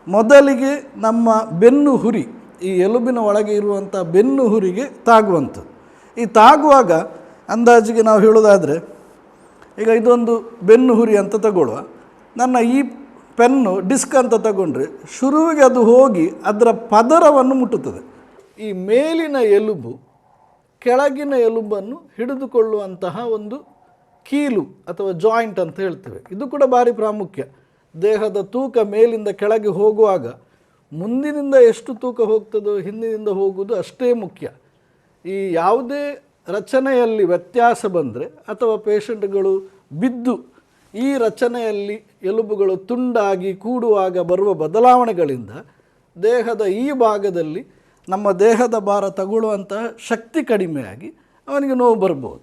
ಮೊದಲಿಗೆ ನಮ್ಮ ಬೆನ್ನು ಹುರಿ, ಈ ಎಲುಬಿನ ಒಳಗೆ ಇರುವಂಥ ಬೆನ್ನು ಹುರಿಗೆ ತಾಗುವಂಥದ್ದು. ಈ ತಾಗುವಾಗ ಅಂದಾಜಿಗೆ ನಾವು ಹೇಳೋದಾದರೆ, ಈಗ ಇದೊಂದು ಬೆನ್ನು ಹುರಿ ಅಂತ ತಗೊಳ್ಳುವ, ನನ್ನ ಈ ಪೆನ್ನು ಡಿಸ್ಕ್ ಅಂತ ತಗೊಂಡ್ರೆ ಶುರುವಿಗೆ ಅದು ಹೋಗಿ ಅದರ ಪದರವನ್ನು ಮುಟ್ಟುತ್ತದೆ. ಈ ಮೇಲಿನ ಎಲುಬು ಕೆಳಗಿನ ಎಲುಬನ್ನು ಹಿಡಿದುಕೊಳ್ಳುವಂತಹ ಒಂದು ಕೀಲು ಅಥವಾ ಜಾಯಿಂಟ್ ಅಂತ ಹೇಳ್ತೇವೆ. ಇದು ಕೂಡ ಭಾರಿ ಪ್ರಾಮುಖ್ಯ. ದೇಹದ ತೂಕ ಮೇಲಿಂದ ಕೆಳಗೆ ಹೋಗುವಾಗ ಮುಂದಿನಿಂದ ಎಷ್ಟು ತೂಕ ಹೋಗ್ತದೋ ಹಿಂದಿನಿಂದ ಹೋಗುವುದು ಅಷ್ಟೇ ಮುಖ್ಯ. ಈ ಯಾವುದೇ ರಚನೆಯಲ್ಲಿ ವ್ಯತ್ಯಾಸ ಬಂದರೆ ಅಥವಾ ಪೇಷಂಟ್ಗಳು ಬಿದ್ದು ಈ ರಚನೆಯಲ್ಲಿ ಎಲುಬುಗಳು ತುಂಡಾಗಿ ಕೂಡುವಾಗ ಬರುವ ಬದಲಾವಣೆಗಳಿಂದ ದೇಹದ ಈ ಭಾಗದಲ್ಲಿ ನಮ್ಮ ದೇಹದ ಭಾರ ತಗೊಳ್ಳುವಂತಹ ಶಕ್ತಿ ಕಡಿಮೆಯಾಗಿ ಅವನಿಗೆ ನೋವು ಬರ್ಬೋದು.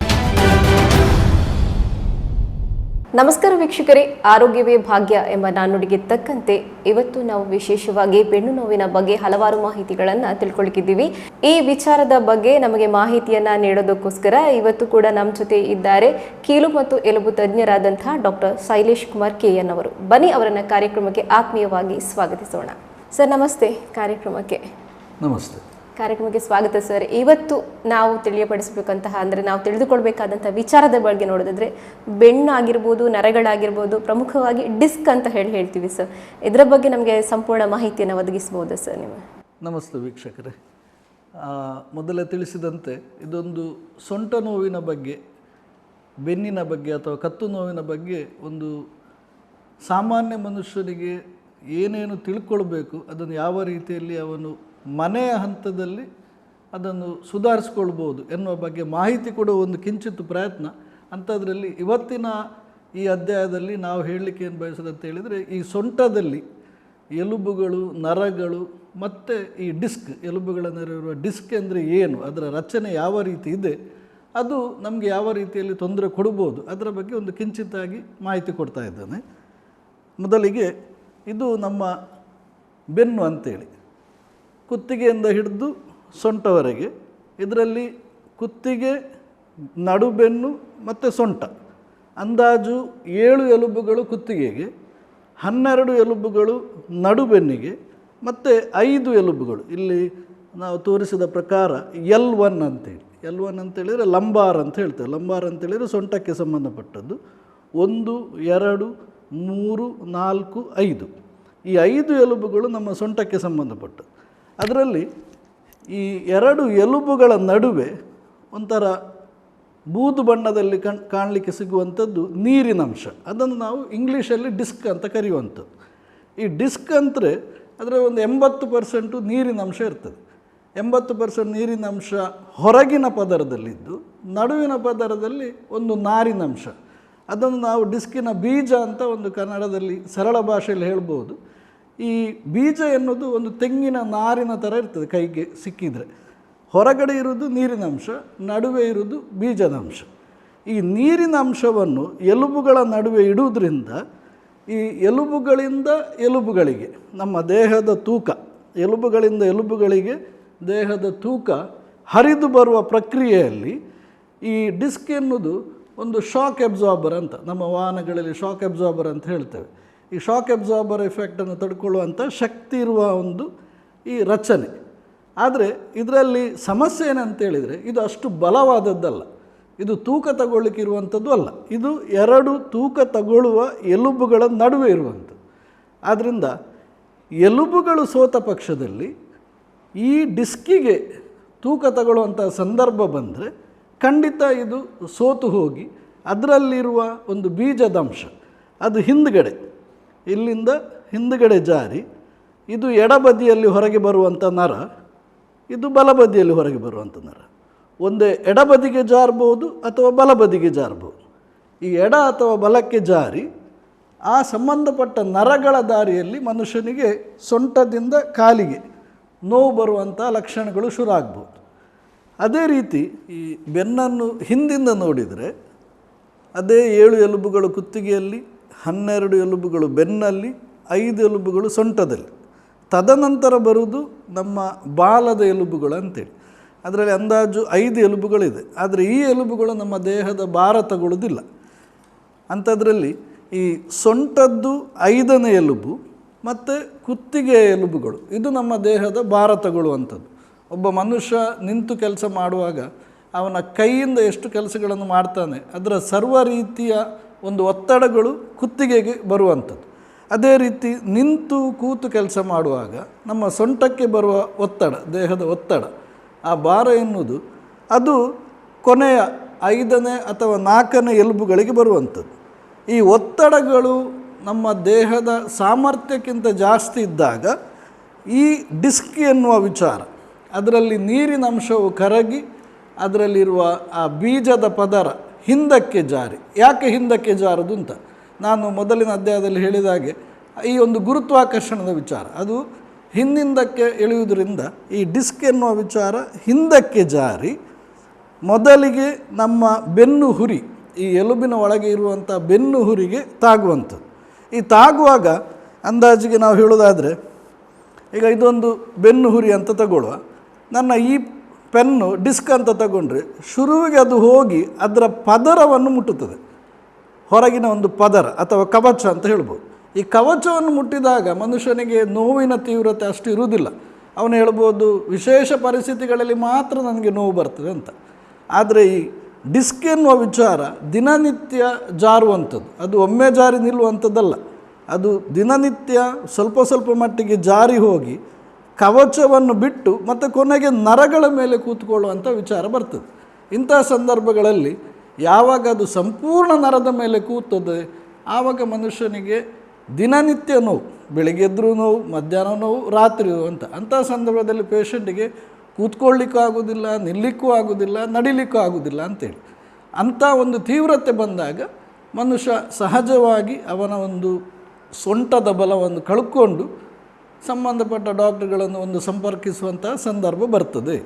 ನಮಸ್ಕಾರ ವೀಕ್ಷಕರೇ, ಆರೋಗ್ಯವೇ ಭಾಗ್ಯ ಎಂಬ ನಾಣ್ಣುಡಿಗೆ ತಕ್ಕಂತೆ ಇವತ್ತು ನಾವು ವಿಶೇಷವಾಗಿ ಬೆನ್ನು ನೋವಿನ ಬಗ್ಗೆ ಹಲವಾರು ಮಾಹಿತಿಗಳನ್ನು ತಿಳ್ಕೊಳ್ಳಿಕ್ಕಿದ್ದೀವಿ. ಈ ವಿಚಾರದ ಬಗ್ಗೆ ನಮಗೆ ಮಾಹಿತಿಯನ್ನ ನೀಡೋದಕ್ಕೋಸ್ಕರ ಇವತ್ತು ಕೂಡ ನಮ್ಮ ಜೊತೆ ಇದ್ದಾರೆ ಕೀಲು ಮತ್ತು ಎಲುಬು ತಜ್ಞರಾದಂತಹ ಡಾಕ್ಟರ್ ಶೈಲೇಶ್ ಕುಮಾರ್ KN ಅವರು. ಬನ್ನಿ ಅವರನ್ನ ಕಾರ್ಯಕ್ರಮಕ್ಕೆ ಆತ್ಮೀಯವಾಗಿ ಸ್ವಾಗತಿಸೋಣ. ಸರ್ ನಮಸ್ತೆ, ಕಾರ್ಯಕ್ರಮಕ್ಕೆ ಸ್ವಾಗತ ಸರ್. ಇವತ್ತು ನಾವು ತಿಳಿಯಪಡಿಸಬೇಕಂತಹ ಅಂದರೆ ನಾವು ತಿಳಿದುಕೊಳ್ಬೇಕಾದಂಥ ವಿಚಾರದ ಬಗ್ಗೆ ನೋಡೋದಾದರೆ ಬೆನ್ನು ಆಗಿರ್ಬೋದು, ನರಗಳಾಗಿರ್ಬೋದು, ಪ್ರಮುಖವಾಗಿ ಡಿಸ್ಕ್ ಅಂತ ಹೇಳ್ತೀವಿ ಸರ್. ಇದರ ಬಗ್ಗೆ ನಮಗೆ ಸಂಪೂರ್ಣ ಮಾಹಿತಿಯನ್ನು ಒದಗಿಸ್ಬೋದಾ ಸರ್ ನೀವು? ನಮಸ್ತೆ ವೀಕ್ಷಕರೇ, ಮೊದಲೇ ತಿಳಿಸಿದಂತೆ ಇದೊಂದು ಸೊಂಟ ನೋವಿನ ಬಗ್ಗೆ, ಬೆನ್ನಿನ ಬಗ್ಗೆ ಅಥವಾ ಕತ್ತು ನೋವಿನ ಬಗ್ಗೆ ಒಂದು ಸಾಮಾನ್ಯ ಮನುಷ್ಯನಿಗೆ ಏನೇನು ತಿಳ್ಕೊಳ್ಬೇಕು, ಅದನ್ನು ಯಾವ ರೀತಿಯಲ್ಲಿ ಅವನು ಮನೆಯ ಹಂತದಲ್ಲಿ ಅದನ್ನು ಸುಧಾರಿಸ್ಕೊಳ್ಬೋದು ಎನ್ನುವ ಬಗ್ಗೆ ಮಾಹಿತಿ ಕೊಡುವ ಒಂದು ಕಿಂಚಿತ್ತು ಪ್ರಯತ್ನ. ಅಂಥದ್ರಲ್ಲಿ ಇವತ್ತಿನ ಈ ಅಧ್ಯಾಯದಲ್ಲಿ ನಾವು ಹೇಳಲಿಕ್ಕೆ ಏನು ಬಯಸೋದಂತ ಹೇಳಿದರೆ, ಈ ಸೊಂಟದಲ್ಲಿ ಎಲುಬುಗಳು, ನರಗಳು ಮತ್ತು ಈ ಡಿಸ್ಕ್, ಎಲುಬುಗಳ ನರವಿರುವ ಡಿಸ್ಕ್ ಅಂದರೆ ಏನು, ಅದರ ರಚನೆ ಯಾವ ರೀತಿ ಇದೆ, ಅದು ನಮಗೆ ಯಾವ ರೀತಿಯಲ್ಲಿ ತೊಂದರೆ ಕೊಡ್ಬೋದು, ಅದರ ಬಗ್ಗೆ ಒಂದು ಕಿಂಚಿತ್ತಾಗಿ ಮಾಹಿತಿ ಕೊಡ್ತಾ ಇದ್ದಾನೆ. ಮೊದಲಿಗೆ ಇದು ನಮ್ಮ ಬೆನ್ನು ಅಂತೇಳಿ, ಕುತ್ತಿಗೆಯಿಂದ ಹಿಡಿದು ಸೊಂಟವರೆಗೆ, ಇದರಲ್ಲಿ ಕುತ್ತಿಗೆ, ನಡುಬೆನ್ನು ಮತ್ತು ಸೊಂಟ, ಅಂದಾಜು 7 ಎಲುಬುಗಳು ಕುತ್ತಿಗೆಗೆ, 12 ಎಲುಬುಗಳು ನಡುಬೆನ್ನಿಗೆ ಮತ್ತು 5 ಎಲುಬುಗಳು ಇಲ್ಲಿ ನಾವು ತೋರಿಸಿದ ಪ್ರಕಾರ L1 ಅಂತೇಳಿ. L1 ಅಂತೇಳಿದರೆ ಲಂಬಾರ್ ಅಂತ ಹೇಳ್ತೇವೆ. ಲಂಬಾರ್ ಅಂತೇಳಿದರೆ ಸೊಂಟಕ್ಕೆ ಸಂಬಂಧಪಟ್ಟದ್ದು. 1, 2, 3, 4, 5 ಈ 5 ಎಲುಬುಗಳು ನಮ್ಮ ಸೊಂಟಕ್ಕೆ ಸಂಬಂಧಪಟ್ಟದ್ದು. ಅದರಲ್ಲಿ ಈ 2 ಎಲುಬುಗಳ ನಡುವೆ ಒಂಥರ ಬೂದು ಬಣ್ಣದಲ್ಲಿ ಕಾಣಲಿಕ್ಕೆ ಸಿಗುವಂಥದ್ದು ನೀರಿನಂಶ, ಅದನ್ನು ನಾವು ಇಂಗ್ಲೀಷಲ್ಲಿ ಡಿಸ್ಕ್ ಅಂತ ಕರೆಯುವಂಥದ್ದು. ಈ ಡಿಸ್ಕ್ ಅಂದರೆ ಅದರ ಒಂದು 80% ನೀರಿನಂಶ ಇರ್ತದೆ. 80% ನೀರಿನಂಶ ಹೊರಗಿನ ಪದರದಲ್ಲಿದ್ದು, ನಡುವಿನ ಪದರದಲ್ಲಿ ಒಂದು ನಾರಿನಂಶ, ಅದನ್ನು ನಾವು ಡಿಸ್ಕಿನ ಬೀಜ ಅಂತ ಒಂದು ಕನ್ನಡದಲ್ಲಿ ಸರಳ ಭಾಷೆಯಲ್ಲಿ ಹೇಳ್ಬೋದು. ಈ ಬೀಜ ಎನ್ನುವುದು ಒಂದು ತೆಂಗಿನ ನಾರಿನ ಥರ ಇರ್ತದೆ, ಕೈಗೆ ಸಿಕ್ಕಿದರೆ. ಹೊರಗಡೆ ಇರುವುದು ನೀರಿನಂಶ, ನಡುವೆ ಇರುವುದು ಬೀಜದಂಶ. ಈ ನೀರಿನ ಅಂಶವನ್ನು ಎಲುಬುಗಳ ನಡುವೆ ಇಡುವುದರಿಂದ ಈ ಎಲುಬುಗಳಿಂದ ಎಲುಬುಗಳಿಗೆ ನಮ್ಮ ದೇಹದ ತೂಕ, ಎಲುಬುಗಳಿಂದ ಎಲುಬುಗಳಿಗೆ ದೇಹದ ತೂಕ ಹರಿದು ಬರುವ ಪ್ರಕ್ರಿಯೆಯಲ್ಲಿ ಈ ಡಿಸ್ಕ್ ಎನ್ನುವುದು ಒಂದು ಶಾಕ್ ಅಬ್ಸಾರ್ಬರ್ ಅಂತ, ನಮ್ಮ ವಾಹನಗಳಲ್ಲಿ ಶಾಕ್ ಅಬ್ಸಾರ್ಬರ್ ಅಂತ ಹೇಳ್ತೇವೆ. ಈ ಶಾಕ್ ಅಬ್ಸಾರ್ಬರ್ ಎಫೆಕ್ಟನ್ನು ತಡ್ಕೊಳ್ಳುವಂಥ ಶಕ್ತಿ ಇರುವ ಒಂದು ಈ ರಚನೆ. ಆದರೆ ಇದರಲ್ಲಿ ಸಮಸ್ಯೆ ಏನಂತೇಳಿದರೆ, ಇದು ಅಷ್ಟು ಬಲವಾದದ್ದಲ್ಲ, ಇದು ತೂಕ ತಗೊಳ್ಳಿಕ್ಕೆ ಇರುವಂಥದ್ದು ಅಲ್ಲ, ಇದು 2 ತೂಕ ತಗೊಳ್ಳುವ ಎಲುಬುಗಳ ನಡುವೆ ಇರುವಂಥದ್ದು. ಆದ್ದರಿಂದ ಎಲುಬುಗಳು ಸೋತ ಪಕ್ಷದಲ್ಲಿ ಈ ಡಿಸ್ಕಿಗೆ ತೂಕ ತಗೊಳ್ಳುವಂಥ ಸಂದರ್ಭ ಬಂದರೆ ಖಂಡಿತ ಇದು ಸೋತು ಹೋಗಿ ಅದರಲ್ಲಿರುವ ಒಂದು ಬೀಜದಂಶ ಅದು ಹಿಂದುಗಡೆ, ಇಲ್ಲಿಂದ ಹಿಂದುಗಡೆ ಜಾರಿ ಇದು ಎಡಬದಿಯಲ್ಲಿ ಹೊರಗೆ ಬರುವಂಥ ನರ, ಇದು ಬಲಬದಿಯಲ್ಲಿ ಹೊರಗೆ ಬರುವಂಥ ನರ. ಒಂದೇ ಎಡಬದಿಗೆ ಜಾರ್ಬೋದು ಅಥವಾ ಬಲಬದಿಗೆ ಜಾರ್ಬೋದು. ಈ ಎಡ ಅಥವಾ ಬಲಕ್ಕೆ ಜಾರಿ ಆ ಸಂಬಂಧಪಟ್ಟ ನರಗಳ ದಾರಿಯಲ್ಲಿ ಮನುಷ್ಯನಿಗೆ ಸೊಂಟದಿಂದ ಕಾಲಿಗೆ ನೋವು ಬರುವಂಥ ಲಕ್ಷಣಗಳು ಶುರು ಆಗ್ಬೋದು. ಅದೇ ರೀತಿ ಈ ಬೆನ್ನನ್ನು ಹಿಂದಿಂದ ನೋಡಿದರೆ ಅದೇ 7 ಎಲುಬುಗಳು ಕುತ್ತಿಗೆಯಲ್ಲಿ, 12 ಎಲುಬುಗಳು ಬೆನ್ನಲ್ಲಿ, 5 ಎಲುಬುಗಳು ಸೊಂಟದಲ್ಲಿ. ತದನಂತರ ಬರುವುದು ನಮ್ಮ ಬಾಲದ ಎಲುಬುಗಳು ಅಂತೇಳಿ. ಅದರಲ್ಲಿ ಅಂದಾಜು 5 ಎಲುಬುಗಳಿದೆ. ಆದರೆ ಈ ಎಲುಬುಗಳು ನಮ್ಮ ದೇಹದ ಭಾರ ತಗೊಳ್ಳೋದಿಲ್ಲ. ಅಂಥದ್ರಲ್ಲಿ ಈ ಸೊಂಟದ್ದು 5ನೇ ಎಲುಬು ಮತ್ತು ಕುತ್ತಿಗೆಯ ಎಲುಬುಗಳು, ಇದು ನಮ್ಮ ದೇಹದ ಭಾರ ತಗೊಳ್ಳುವಂಥದ್ದು. ಒಬ್ಬ ಮನುಷ್ಯ ನಿಂತು ಕೆಲಸ ಮಾಡುವಾಗ ಅವನ ಕೈಯಿಂದ ಎಷ್ಟು ಕೆಲಸಗಳನ್ನು ಮಾಡ್ತಾನೆ ಅದರ ಸರ್ವ ರೀತಿಯ ಒಂದು ಒತ್ತಡಗಳು ಕುತ್ತಿಗೆಗೆ ಬರುವಂಥದ್ದು. ಅದೇ ರೀತಿ ನಿಂತು ಕೂತು ಕೆಲಸ ಮಾಡುವಾಗ ನಮ್ಮ ಸೊಂಟಕ್ಕೆ ಬರುವ ಒತ್ತಡ, ದೇಹದ ಒತ್ತಡ, ಆ ಭಾರ ಎನ್ನುವುದು ಅದು ಕೊನೆಯ 5ನೇ ಅಥವಾ 4ನೇ ಎಲುಬುಗಳಿಗೆ ಬರುವಂಥದ್ದು. ಈ ಒತ್ತಡಗಳು ನಮ್ಮ ದೇಹದ ಸಾಮರ್ಥ್ಯಕ್ಕಿಂತ ಜಾಸ್ತಿ ಇದ್ದಾಗ ಈ ಡಿಸ್ಕ್ ಎನ್ನುವ ವಿಚಾರ, ಅದರಲ್ಲಿ ನೀರಿನ ಅಂಶವು ಕರಗಿ ಅದರಲ್ಲಿರುವ ಆ ಬೀಜದ ಪದರ ಹಿಂದಕ್ಕೆ ಜಾರಿ. ಯಾಕೆ ಹಿಂದಕ್ಕೆ ಜಾರದು ಅಂತ ನಾನು ಮೊದಲಿನ ಅಧ್ಯಾಯದಲ್ಲಿ ಹೇಳಿದಾಗೆ ಈ ಒಂದು ಗುರುತ್ವಾಕರ್ಷಣದ ವಿಚಾರ ಅದು ಹಿಂದಿಂದಕ್ಕೆ ಎಳೆಯುವುದರಿಂದ ಈ ಡಿಸ್ಕ್ ಎನ್ನುವ ವಿಚಾರ ಹಿಂದಕ್ಕೆ ಜಾರಿ ಮೊದಲಿಗೆ ನಮ್ಮ ಬೆನ್ನು ಹುರಿ, ಈ ಎಲುಬಿನ ಒಳಗೆ ಇರುವಂಥ ಬೆನ್ನು ಹುರಿಗೆ ತಾಗುವಂಥದ್ದು. ಈ ತಾಗುವಾಗ ಅಂದಾಜಿಗೆ ನಾವು ಹೇಳೋದಾದರೆ, ಈಗ ಇದೊಂದು ಬೆನ್ನು ಹುರಿ ಅಂತ ತಗೊಳ್ಳುವ, ನನ್ನ ಈ ಪೆನ್ನು ಡಿಸ್ಕ್ ಅಂತ ತಗೊಂಡ್ರೆ ಶುರುವಿಗೆ ಅದು ಹೋಗಿ ಅದರ ಪದರವನ್ನು ಮುಟ್ಟುತ್ತದೆ, ಹೊರಗಿನ ಒಂದು ಪದರ ಅಥವಾ ಕವಚ ಅಂತ ಹೇಳ್ಬೋದು. ಈ ಕವಚವನ್ನು ಮುಟ್ಟಿದಾಗ ಮನುಷ್ಯನಿಗೆ ನೋವಿನ ತೀವ್ರತೆ ಅಷ್ಟು ಇರುವುದಿಲ್ಲ. ಅವನು ಹೇಳ್ಬೋದು ವಿಶೇಷ ಪರಿಸ್ಥಿತಿಗಳಲ್ಲಿ ಮಾತ್ರ ನನಗೆ ನೋವು ಬರ್ತದೆ ಅಂತ. ಆದರೆ ಈ ಡಿಸ್ಕ್ ಎನ್ನುವ ವಿಚಾರ ದಿನನಿತ್ಯ ಜಾರುವಂಥದ್ದು, ಅದು ಒಮ್ಮೆ ಜಾರಿ ನಿಲ್ಲುವಂಥದ್ದಲ್ಲ. ಅದು ದಿನನಿತ್ಯ ಸ್ವಲ್ಪ ಸ್ವಲ್ಪ ಮಟ್ಟಿಗೆ ಜಾರಿ ಹೋಗಿ ಕವಚವನ್ನು ಬಿಟ್ಟು ಮತ್ತು ಕೊನೆಗೆ ನರಗಳ ಮೇಲೆ ಕೂತ್ಕೊಳ್ಳುವಂಥ ವಿಚಾರ ಬರ್ತದೆ. ಇಂಥ ಸಂದರ್ಭಗಳಲ್ಲಿ ಯಾವಾಗ ಅದು ಸಂಪೂರ್ಣ ನರದ ಮೇಲೆ ಕೂತದೆ ಆವಾಗ ಮನುಷ್ಯನಿಗೆ ದಿನನಿತ್ಯ ನೋವು, ಬೆಳಿಗ್ಗೆ ಎದ್ರೂ ನೋವು, ಮಧ್ಯಾಹ್ನ ನೋವು, ರಾತ್ರಿ ನೋವು ಅಂತ. ಅಂಥ ಸಂದರ್ಭದಲ್ಲಿ ಪೇಷಂಟಿಗೆ ಕೂತ್ಕೊಳ್ಳಿಕ್ಕೂ ಆಗೋದಿಲ್ಲ, ನಿಲ್ಲಕ್ಕೂ ಆಗೋದಿಲ್ಲ, ನಡಿಲಿಕ್ಕೂ ಆಗೋದಿಲ್ಲ ಅಂತೇಳಿ. ಅಂಥ ಒಂದು ತೀವ್ರತೆ ಬಂದಾಗ ಮನುಷ್ಯ ಸಹಜವಾಗಿ ಅವನ ಒಂದು ಸೊಂಟದ ಬಲವನ್ನು ಕಳ್ಕೊಂಡು ಸಂಬಂಧಪಟ್ಟ ಡಾಕ್ಟರ್ಗಳನ್ನು ಒಂದು ಸಂಪರ್ಕಿಸುವಂಥ ಸಂದರ್ಭ ಬರ್ತದೆ.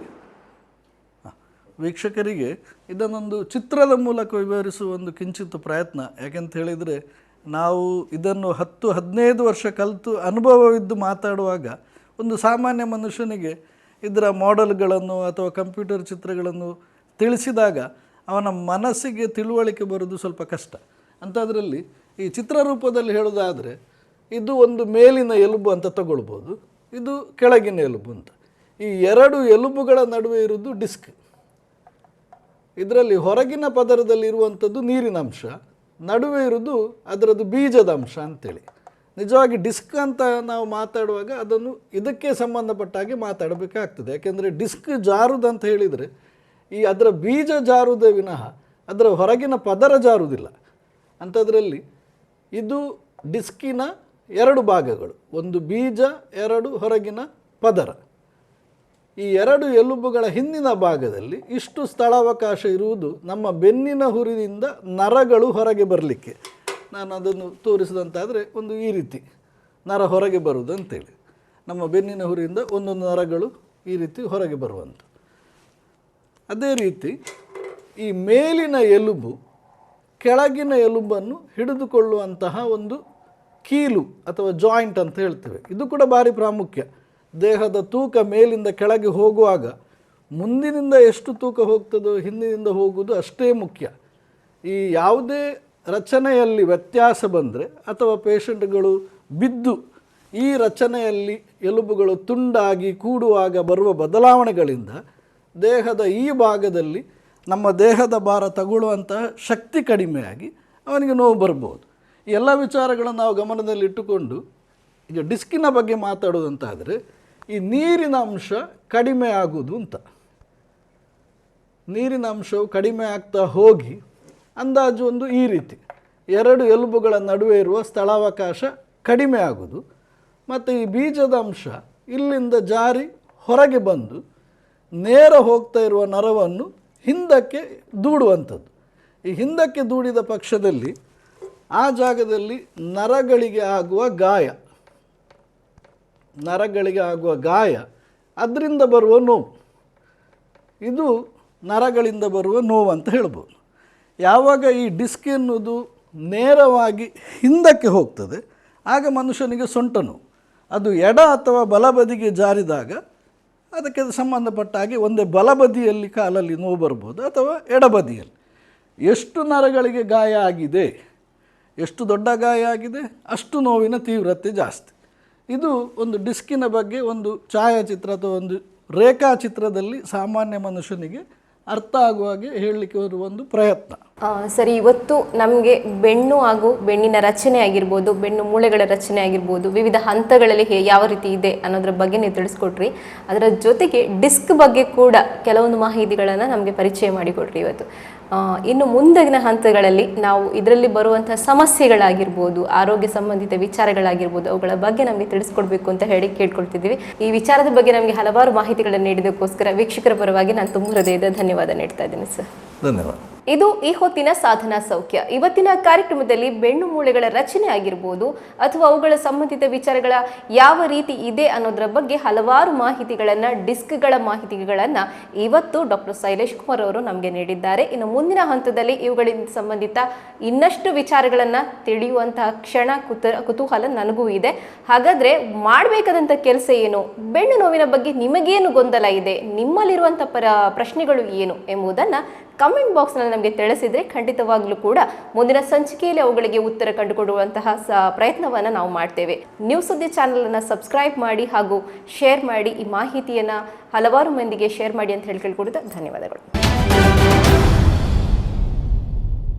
ವೀಕ್ಷಕರಿಗೆ ಇದನ್ನೊಂದು ಚಿತ್ರದ ಮೂಲಕ ವಿವರಿಸುವ ಒಂದು ಕಿಂಚಿತ್ ಪ್ರಯತ್ನ. ಯಾಕೆಂತ ಹೇಳಿದರೆ ನಾವು ಇದನ್ನು 10-15 ವರ್ಷ ಕಲಿತು ಅನುಭವವಿದ್ದು ಮಾತಾಡುವಾಗ ಒಂದು ಸಾಮಾನ್ಯ ಮನುಷ್ಯನಿಗೆ ಇದರ ಮಾಡೆಲ್ಗಳನ್ನು ಅಥವಾ ಕಂಪ್ಯೂಟರ್ ಚಿತ್ರಗಳನ್ನು ತಿಳಿಸಿದಾಗ ಅವನ ಮನಸ್ಸಿಗೆ ತಿಳುವಳಿಕೆ ಬರೋದು ಸ್ವಲ್ಪ ಕಷ್ಟ. ಅಂಥದ್ರಲ್ಲಿ ಈ ಚಿತ್ರರೂಪದಲ್ಲಿ ಹೇಳೋದಾದರೆ ಇದು ಒಂದು ಮೇಲಿನ ಎಲುಬು ಅಂತ ತಗೊಳ್ಬೋದು, ಇದು ಕೆಳಗಿನ ಎಲುಬು ಅಂತ. ಈ 2 ಎಲುಬುಗಳ ನಡುವೆ ಇರುವುದು ಡಿಸ್ಕ್. ಇದರಲ್ಲಿ ಹೊರಗಿನ ಪದರದಲ್ಲಿ ಇರುವಂಥದ್ದು ನೀರಿನ ಅಂಶ, ನಡುವೆ ಇರುವುದು ಅದರದ್ದು ಬೀಜದ ಅಂಶ ಅಂತೇಳಿ. ನಿಜವಾಗಿ ಡಿಸ್ಕ್ ಅಂತ ನಾವು ಮಾತಾಡುವಾಗ ಅದನ್ನು ಇದಕ್ಕೆ ಸಂಬಂಧಪಟ್ಟ ಹಾಗೆ ಮಾತಾಡಬೇಕಾಗ್ತದೆ. ಯಾಕೆಂದರೆ ಡಿಸ್ಕ್ ಜಾರುದಂತ ಹೇಳಿದರೆ ಈ ಅದರ ಬೀಜ ಜಾರುವುದೇ ವಿನಃ ಅದರ ಹೊರಗಿನ ಪದರ ಜಾರುವುದಿಲ್ಲ. ಅಂಥದ್ರಲ್ಲಿ ಇದು ಡಿಸ್ಕಿನ 2 ಭಾಗಗಳು, ಒಂದು ಬೀಜ, 2 ಹೊರಗಿನ ಪದರ. ಈ 2 ಎಲುಬುಗಳ ಹಿಂದಿನ ಭಾಗದಲ್ಲಿ ಇಷ್ಟು ಸ್ಥಳಾವಕಾಶ ಇರುವುದು ನಮ್ಮ ಬೆನ್ನಿನ ಹುರಿಯಿಂದ ನರಗಳು ಹೊರಗೆ ಬರಲಿಕ್ಕೆ. ನಾನು ಅದನ್ನು ತೋರಿಸಿದಂತಾದರೆ ಒಂದು ಈ ರೀತಿ ನರ ಹೊರಗೆ ಬರುವುದು ಅಂತೇಳಿ, ನಮ್ಮ ಬೆನ್ನಿನ ಹುರಿಯಿಂದ ಒಂದೊಂದು ನರಗಳು ಈ ರೀತಿ ಹೊರಗೆ ಬರುವಂಥ. ಅದೇ ರೀತಿ ಈ ಮೇಲಿನ ಎಲುಬು ಕೆಳಗಿನ ಎಲುಬನ್ನು ಹಿಡಿದುಕೊಳ್ಳುವಂತಹ ಒಂದು ಕೀಲು ಅಥವಾ ಜಾಯಿಂಟ್ ಅಂತ ಹೇಳ್ತೇವೆ. ಇದು ಕೂಡ ಭಾರಿ ಪ್ರಾಮುಖ್ಯ. ದೇಹದ ತೂಕ ಮೇಲಿಂದ ಕೆಳಗೆ ಹೋಗುವಾಗ ಮುಂದಿನಿಂದ ಎಷ್ಟು ತೂಕ ಹೋಗ್ತದೋ ಹಿಂದಿನಿಂದ ಹೋಗುವುದು ಅಷ್ಟೇ ಮುಖ್ಯ. ಈ ಯಾವುದೇ ರಚನೆಯಲ್ಲಿ ವ್ಯತ್ಯಾಸ ಬಂದರೆ ಅಥವಾ ಪೇಷಂಟ್ಗಳು ಬಿದ್ದು ಈ ರಚನೆಯಲ್ಲಿ ಎಲುಬುಗಳು ತುಂಡಾಗಿ ಕೂಡುವಾಗ ಬರುವ ಬದಲಾವಣೆಗಳಿಂದ ದೇಹದ ಈ ಭಾಗದಲ್ಲಿ ನಮ್ಮ ದೇಹದ ಭಾರ ತಗೊಳ್ಳುವಂತಹ ಶಕ್ತಿ ಕಡಿಮೆಯಾಗಿ ಅವನಿಗೆ ನೋವು ಬರ್ಬೋದು. ಈ ಎಲ್ಲ ವಿಚಾರಗಳನ್ನು ನಾವು ಗಮನದಲ್ಲಿಟ್ಟುಕೊಂಡು ಈಗ ಡಿಸ್ಕಿನ ಬಗ್ಗೆ ಮಾತಾಡೋದಂತಾದರೆ ಈ ನೀರಿನ ಅಂಶ ಕಡಿಮೆ ಆಗುವುದು ಅಂತ. ನೀರಿನ ಅಂಶವು ಕಡಿಮೆ ಆಗ್ತಾ ಹೋಗಿ ಅಂದಾಜು ಒಂದು ಈ ರೀತಿ 2 ಎಲುಬುಗಳ ನಡುವೆ ಇರುವ ಸ್ಥಳಾವಕಾಶ ಕಡಿಮೆ ಆಗುವುದು ಮತ್ತು ಈ ಬೀಜದ ಅಂಶ ಇಲ್ಲಿಂದ ಜಾರಿ ಹೊರಗೆ ಬಂದು ನೇರ ಹೋಗ್ತಾ ಇರುವ ನರವನ್ನು ಹಿಂದಕ್ಕೆ ದೂಡುವಂಥದ್ದು. ಈ ಹಿಂದಕ್ಕೆ ದೂಡಿದ ಪಕ್ಷದಲ್ಲಿ ಆ ಜಾಗದಲ್ಲಿ ನರಗಳಿಗೆ ಆಗುವ ಗಾಯ ಅದರಿಂದ ಬರುವ ನೋವು, ಇದು ನರಗಳಿಂದ ಬರುವ ನೋವು ಅಂತ ಹೇಳ್ಬೋದು. ಯಾವಾಗ ಈ ಡಿಸ್ಕ್ ಎನ್ನುವುದು ನೇರವಾಗಿ ಹಿಂದಕ್ಕೆ ಹೋಗ್ತದೆ ಆಗ ಮನುಷ್ಯನಿಗೆ ಸೊಂಟ ನೋವು. ಅದು ಎಡ ಅಥವಾ ಬಲಬದಿಗೆ ಜಾರಿದಾಗ ಅದಕ್ಕೆ ಸಂಬಂಧಪಟ್ಟ ಹಾಗೆ ಒಂದೇ ಬಲಬದಿಯಲ್ಲಿ ಕಾಲಲ್ಲಿ ನೋವು ಬರ್ಬೋದು ಅಥವಾ ಎಡಬದಿಯಲ್ಲಿ. ಎಷ್ಟು ನರಗಳಿಗೆ ಗಾಯ ಆಗಿದೆ, ಎಷ್ಟು ದೊಡ್ಡ ಗಾಯ ಆಗಿದೆ ಅಷ್ಟು ನೋವಿನ ತೀವ್ರತೆ ಜಾಸ್ತಿ. ಇದು ಒಂದು ಡಿಸ್ಕಿನ ಬಗ್ಗೆ ಒಂದು ಛಾಯಾಚಿತ್ರ ಅಥವಾ ಒಂದು ರೇಖಾಚಿತ್ರದಲ್ಲಿ ಸಾಮಾನ್ಯ ಮನುಷ್ಯನಿಗೆ ಅರ್ಥ ಆಗುವ ಹಾಗೆ ಹೇಳಲಿಕ್ಕೆ ಇರುವ ಒಂದು ಪ್ರಯತ್ನ. ಸರಿ, ಇವತ್ತು ನಮಗೆ ಬೆನ್ನು ಹಾಗೂ ಬೆನ್ನಿನ ರಚನೆ ಆಗಿರ್ಬೋದು, ಬೆನ್ನು ಮೂಳೆಗಳ ರಚನೆ ಆಗಿರ್ಬೋದು, ವಿವಿಧ ಹಂತಗಳಲ್ಲಿ ಯಾವ ರೀತಿ ಇದೆ ಅನ್ನೋದ್ರ ಬಗ್ಗೆ ನೀವು ತಿಳಿಸ್ಕೊಟ್ರಿ. ಅದರ ಜೊತೆಗೆ ಡಿಸ್ಕ್ ಬಗ್ಗೆ ಕೂಡ ಕೆಲವೊಂದು ಮಾಹಿತಿಗಳನ್ನು ನಮಗೆ ಪರಿಚಯ ಮಾಡಿಕೊಟ್ರಿ ಇವತ್ತು. ಇನ್ನು ಮುಂದಿನ ಹಂತಗಳಲ್ಲಿ ನಾವು ಇದರಲ್ಲಿ ಬರುವಂತಹ ಸಮಸ್ಯೆಗಳಾಗಿರ್ಬೋದು, ಆರೋಗ್ಯ ಸಂಬಂಧಿತ ವಿಚಾರಗಳಾಗಿರ್ಬೋದು, ಅವುಗಳ ಬಗ್ಗೆ ನಮಗೆ ತಿಳಿಸ್ಕೊಡ್ಬೇಕು ಅಂತ ಹೇಳಿ ಕೇಳ್ಕೊಳ್ತಿದ್ದೀವಿ. ಈ ವಿಚಾರದ ಬಗ್ಗೆ ನಮಗೆ ಹಲವಾರು ಮಾಹಿತಿಗಳನ್ನು ನೀಡಿದಕ್ಕೋಸ್ಕರ ವೀಕ್ಷಕರ ಪರವಾಗಿ ನಾನು ತುಂಬ ಹೃದಯದ ಧನ್ಯವಾದ ನೀಡ್ತಾ ಇದ್ದೀನಿ ಸರ್. ಧನ್ಯವಾದ. ಇದು ಈ ಹೊತ್ತಿನ ಸಾಧನಾ ಸೌಖ್ಯ. ಇವತ್ತಿನ ಕಾರ್ಯಕ್ರಮದಲ್ಲಿ ಬೆನ್ನು ಮೂಳೆಗಳ ರಚನೆ ಆಗಿರ್ಬೋದು ಅಥವಾ ಅವುಗಳ ಸಂಬಂಧಿತ ವಿಚಾರಗಳ ಯಾವ ರೀತಿ ಇದೆ ಅನ್ನೋದರ ಬಗ್ಗೆ ಹಲವಾರು ಮಾಹಿತಿಗಳನ್ನು, ಡಿಸ್ಕ್ಗಳ ಮಾಹಿತಿಗಳನ್ನು ಇವತ್ತು ಡಾಕ್ಟರ್ ಶೈಲೇಶ್ ಕುಮಾರ್ ಅವರು ನಮಗೆ ನೀಡಿದ್ದಾರೆ. ಇನ್ನು ಮುಂದಿನ ಹಂತದಲ್ಲಿ ಇವುಗಳಿಂದ ಸಂಬಂಧಿತ ಇನ್ನಷ್ಟು ವಿಚಾರಗಳನ್ನು ತಿಳಿಯುವಂತಹ ಕ್ಷಣ ಕುತೂಹಲ ನನಗೂ ಇದೆ. ಹಾಗಾದರೆ ಮಾಡಬೇಕಾದಂಥ ಕೆಲಸ ಏನು, ಬೆನ್ನು ನೋವಿನ ಬಗ್ಗೆ ನಿಮಗೇನು ಗೊಂದಲ ಇದೆ, ನಿಮ್ಮಲ್ಲಿರುವಂಥ ಪ್ರಶ್ನೆಗಳು ಏನು ಎಂಬುದನ್ನು ಕಮೆಂಟ್ ಬಾಕ್ಸ್ನಲ್ಲಿ ನಮಗೆ ತಿಳಿಸಿದರೆ ಖಂಡಿತವಾಗ್ಲೂ ಕೂಡ ಮುಂದಿನ ಸಂಚಿಕೆಯಲ್ಲಿ ಅವುಗಳಿಗೆ ಉತ್ತರ ಕಂಡುಕೊಡುವಂತಹ ಪ್ರಯತ್ನವನ್ನು ನಾವು ಮಾಡ್ತೇವೆ. ನ್ಯೂಸ್ ಸುದ್ದಿ ಚಾನಲನ್ನು ಸಬ್ಸ್ಕ್ರೈಬ್ ಮಾಡಿ ಹಾಗೂ ಶೇರ್ ಮಾಡಿ. ಈ ಮಾಹಿತಿಯನ್ನು ಹಲವಾರು ಮಂದಿಗೆ ಶೇರ್ ಮಾಡಿ ಅಂತ ಹೇಳಿ ಕೇಳ್ಕೊಡುತ್ತಾ ಧನ್ಯವಾದಗಳು.